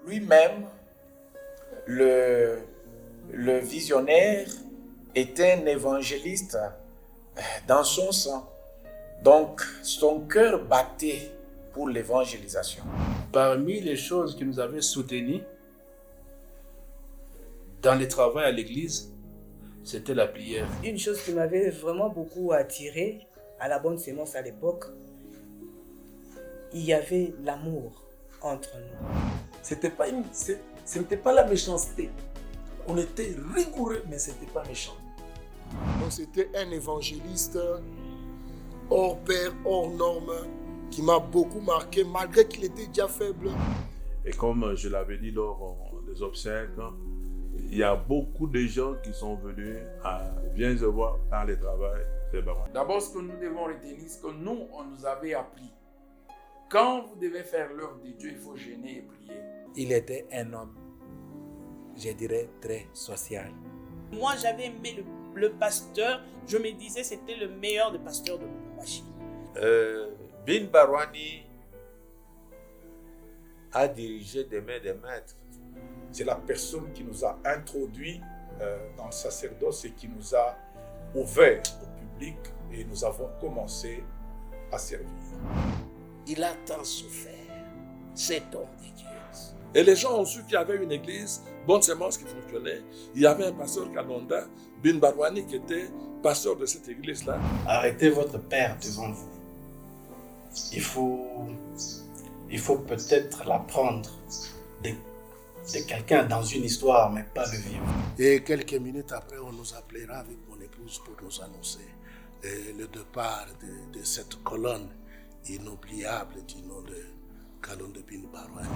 Lui-même, le visionnaire, était un évangéliste dans son sang. Donc, son cœur battait pour l'évangélisation. Parmi les choses qui nous avaient soutenus dans le travail à l'église, c'était la prière. Une chose qui m'avait vraiment beaucoup attiré à la bonne sémence à l'époque, il y avait l'amour entre nous. Ce n'était pas la méchanceté. On était rigoureux, mais ce n'était pas méchant. Donc c'était un évangéliste hors pair, hors norme, qui m'a beaucoup marqué, malgré qu'il était déjà faible. Et comme je l'avais dit lors des obsèques, il y a beaucoup de gens qui sont venus à Viens se voir dans le travail de Barwan. D'abord, ce que nous devons retenir, ce que nous, on nous avait appris. Quand vous devez faire l'œuvre de Dieu, il faut gêner et prier. Il était un homme, je dirais, très social. Moi, j'avais aimé le pasteur. Je me disais que c'était le meilleur des pasteurs de Lubumbashi. Bin Barwani a dirigé des mains des maîtres. C'est la personne qui nous a introduits dans le sacerdoce et qui nous a ouvert au public et nous avons commencé à servir. Il a tant souffert, cet homme de Dieu. Et les gens ont su qu'il y avait une église, bonne sémence qui fonctionnait. Il y avait un pasteur Kalonda, Bin Barwani, qui était pasteur de cette église-là. Arrêtez votre père devant vous. Il faut peut-être l'apprendre de quelqu'un dans une histoire, mais pas le vivre. Et quelques minutes après, on nous appellera avec mon épouse pour nous annoncer le départ de cette colonne inoubliable du nom de Kalonda Bin Barwani.